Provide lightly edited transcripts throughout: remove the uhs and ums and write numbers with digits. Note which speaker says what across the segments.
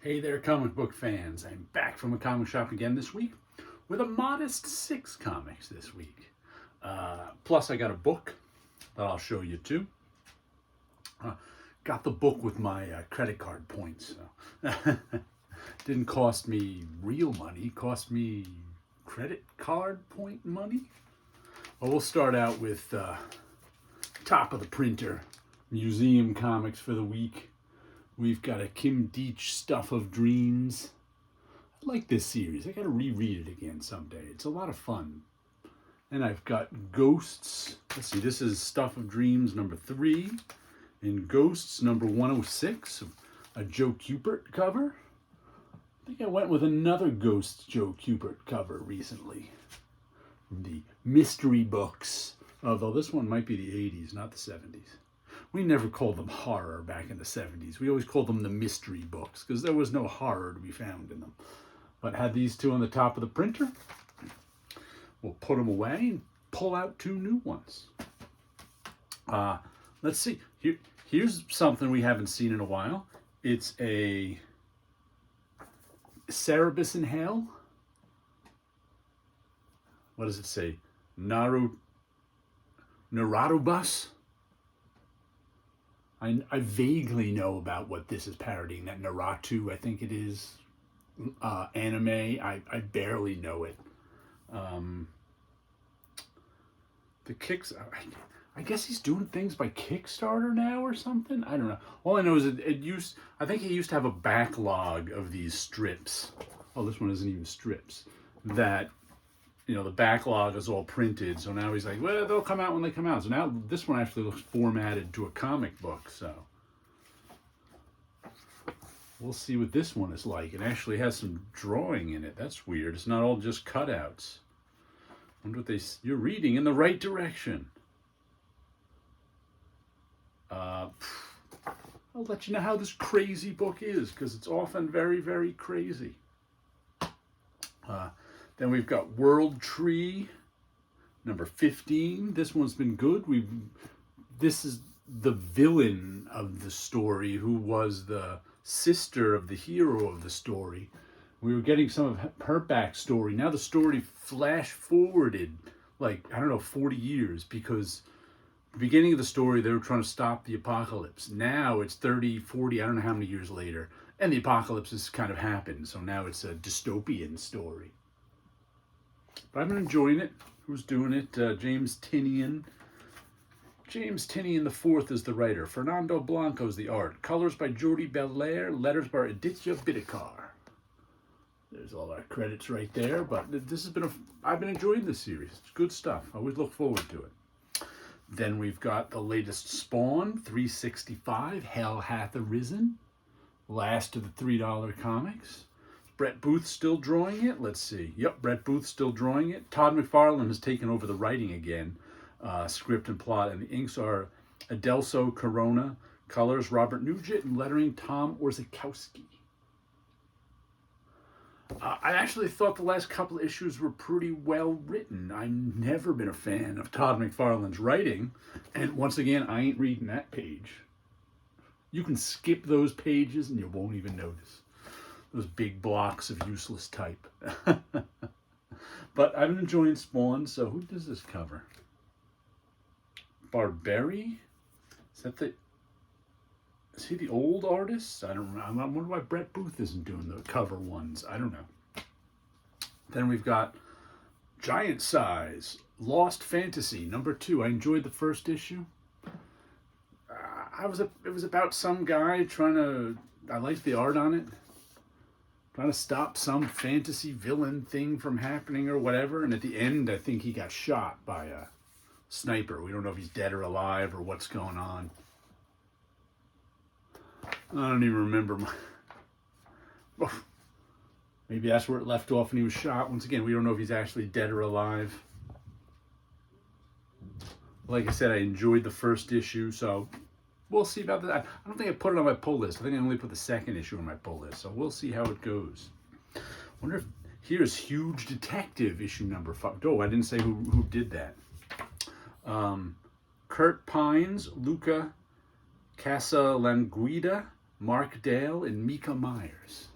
Speaker 1: Hey there, comic book fans. I'm back from a comic shop again this week with a modest 6 comics this week. Plus, I got a book that I'll show you too. Got the book with my credit card points. So. Didn't cost me real money, cost me credit card point money. Well, we'll start out with top of the printer, museum comics for the week. We've got a Kim Deitch Stuff of Dreams. I like this series. I gotta reread it again someday. It's a lot of fun. And I've got Ghosts. Let's see, this is Stuff of Dreams number 3. And Ghosts number 106, a Joe Kubert cover. I think I went with another Ghosts Joe Kubert cover recently. The mystery books. Although this one might be the 80s, not the 70s. We never called them horror back in the 70s. We always called them the mystery books because there was no horror to be found in them. But had these two on the top of the printer. We'll put them away and pull out 2 new ones. Let's see. Here's something we haven't seen in a while. It's a Cerebus in Hell. What does it say? Naru Nurado Bus. I vaguely know about what this is parodying. That Naruto, I think it is, anime. I barely know it. The kicks. I guess he's doing things by Kickstarter now or something. I don't know. All I know is I think he used to have a backlog of these strips. Oh, this one isn't even strips. That, the backlog is all printed. So now he's like, well, they'll come out when they come out. So now this one actually looks formatted to a comic book. So we'll see what this one is like. It actually has some drawing in it. That's weird. It's not all just cutouts. Wonder what you're reading in the right direction. I'll let you know how this crazy book is because it's often very, very crazy. Then we've got World Tree, number 15. This one's been good. This is the villain of the story who was the sister of the hero of the story. We were getting some of her backstory. Now the story flash forwarded, 40 years because the beginning of the story, they were trying to stop the apocalypse. Now it's 30, 40, I don't know how many years later, and the apocalypse has kind of happened. So now it's a dystopian story. But I've been enjoying it. Who's doing it? James Tinian. James Tinian IV is the writer. Fernando Blanco's the art. Colors by Jordi Belair. Letters by Aditya Bidikar. There's all our credits right there. But I've been enjoying this series. It's good stuff. I always look forward to it. Then we've got the latest Spawn, 365. Hell Hath Arisen. Last of the $3 comics. Brett Booth still drawing it? Let's see. Yep, Brett Booth still drawing it. Todd McFarlane has taken over the writing again, script and plot, and the inks are Adelso Corona, colors Robert Nugent, and lettering Tom Orzechowski. I actually thought the last couple issues were pretty well written. I've never been a fan of Todd McFarlane's writing, and once again, I ain't reading that page. You can skip those pages and you won't even notice. Those big blocks of useless type. But I've been enjoying Spawn, so who does this cover? Barberi? Is he the old artist? I don't know. I wonder why Brett Booth isn't doing the cover ones. I don't know. Then we've got Giant Size, Lost Fantasy, number 2. I enjoyed the first issue. It was about some guy I liked the art on it. Trying to stop some fantasy villain thing from happening or whatever. And at the end, I think he got shot by a sniper. We don't know if he's dead or alive or what's going on. I don't even remember. Maybe that's where it left off and he was shot. Once again, we don't know if he's actually dead or alive. Like I said, I enjoyed the first issue, so we'll see about that. I don't think I put it on my pull list. I think I only put the second issue on my pull list. So we'll see how it goes. Wonder if here's Huge Detective issue number 5. Oh, I didn't say who did that. Kurt Pines, Luca Casalanguida, Mark Dale and Mika Myers.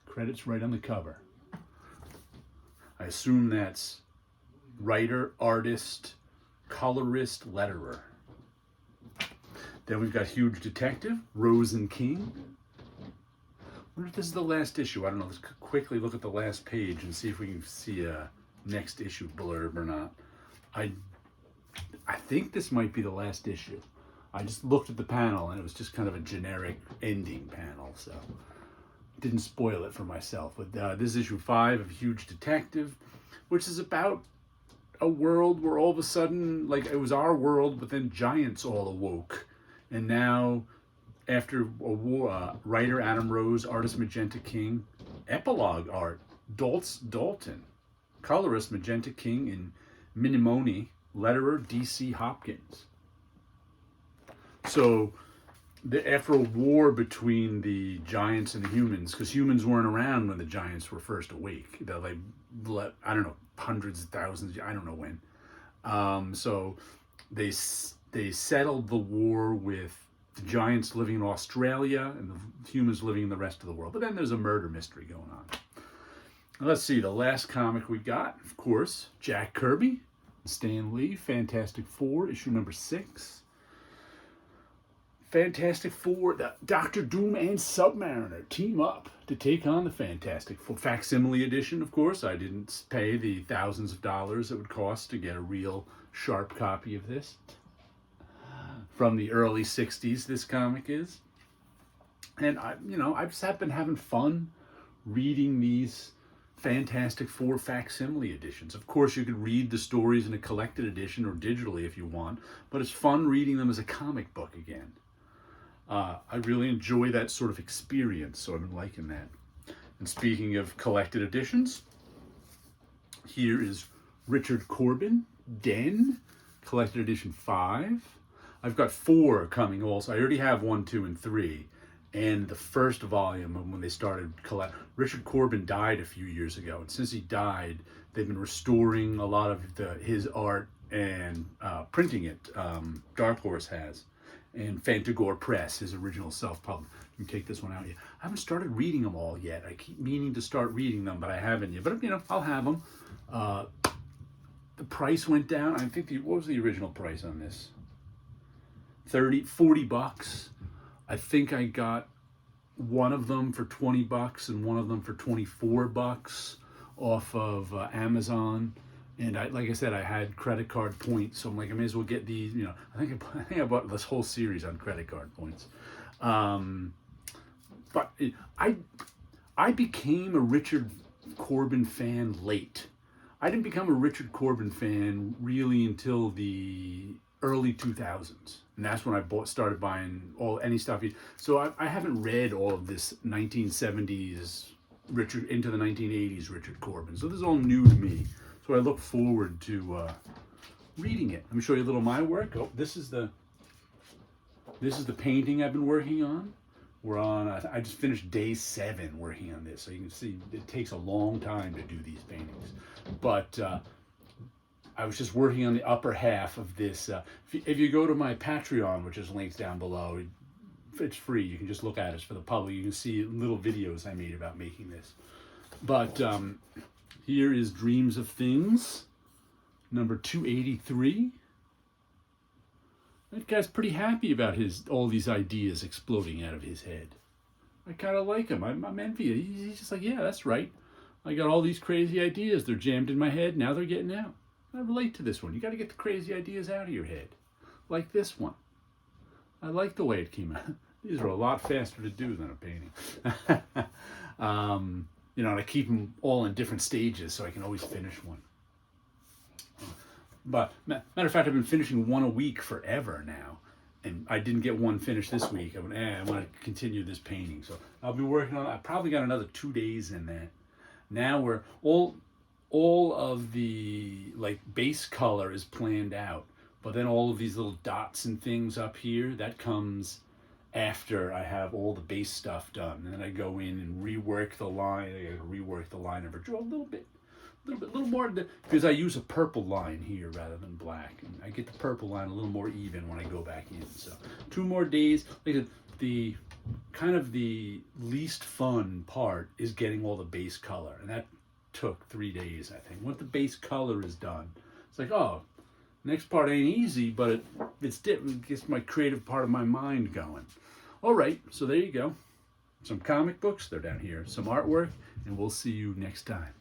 Speaker 1: Credits right on the cover. I assume that's writer, artist, colorist, letterer. Then we've got Huge Detective, Rose and King. I wonder if this is the last issue. I don't know. Let's quickly look at the last page and see if we can see a next issue blurb or not. I think this might be the last issue. I just looked at the panel and it was just kind of a generic ending panel, so didn't spoil it for myself. But this is issue 5 of Huge Detective, which is about a world where all of a sudden, like, it was our world, but then giants all awoke. And now, after a war, writer Adam Rose, artist Magenta King, epilogue art Dalton, colorist Magenta King and Minimoni, letterer DC Hopkins. So, after a war between the giants and the humans, because humans weren't around when the giants were first awake. They're like, I don't know, hundreds of thousands, I don't know when. So they settled the war with the giants living in Australia and the humans living in the rest of the world. But then there's a murder mystery going on. Let's see, the last comic we got, of course, Jack Kirby, Stan Lee, Fantastic Four, issue number 6. Fantastic Four, Doctor Doom and Submariner team up to take on the Fantastic Four. Facsimile edition, of course. I didn't pay the thousands of dollars it would cost to get a real sharp copy of this. From the early 60s, this comic is. And, I've just been having fun reading these Fantastic Four facsimile editions. Of course, you could read the stories in a collected edition or digitally if you want, but it's fun reading them as a comic book again. I really enjoy that sort of experience, so I've been liking that. And speaking of collected editions, here is Richard Corbin, Den, collected edition 5. I've got 4 coming also. I already have 1, 2, and 3. And the first volume of when they started Richard Corbin died a few years ago, and since he died, they've been restoring a lot of his art and printing it. Dark Horse has. And Fantagore Press, his original self-published. You can take this one out yet. I haven't started reading them all yet. I keep meaning to start reading them, but I haven't yet. But, I'll have them. The price went down. I think, what was the original price on this? $40. I think I got one of them for $20 and one of them for $24 off of Amazon. And like I said, I had credit card points, so I'm like, I may as well get these. I think I bought this whole series on credit card points. But I became a Richard Corbin fan late. I didn't become a Richard Corbin fan really until the early 2000s, and that's when I started buying any stuff. So I haven't read all of this 1970s Richard into the 1980s Richard Corbin. So this is all new to me. So I look forward to reading it. Let me show you a little of my work. Oh, this is the painting I've been working on. I just finished day 7 working on this. So you can see it takes a long time to do these paintings. But I was just working on the upper half of this. If you go to my Patreon, which is linked down below, it's free. You can just look at it for the public. You can see little videos I made about making this. But here is Dreams of Things, number 283. That guy's pretty happy about all these ideas exploding out of his head. I kind of like him. I'm envious. He's just like, yeah, that's right. I got all these crazy ideas. They're jammed in my head. Now they're getting out. I relate to this one. You got to get the crazy ideas out of your head. Like this one. I like the way it came out. These are a lot faster to do than a painting. And I keep them all in different stages so I can always finish one. But, matter of fact, I've been finishing one a week forever now. And I didn't get one finished this week. I want to continue this painting. So I'll be working on it. I probably got another 2 days in that. Now we're all of the base color is planned out. But then all of these little dots and things up here, that comes after I have all the base stuff done. And then I go in and rework the line. I gotta rework the line and draw a little more, because I use a purple line here rather than black. And I get the purple line a little more even when I go back in. So 2 more days. Like I said, the kind of the least fun part is getting all the base color, and that took 3 days, I think. Once the base color is done, it's like, oh, next part ain't easy, but it's different. It gets my creative part of my mind going. All right, so there you go. Some comic books, they're down here. Some artwork, and we'll see you next time.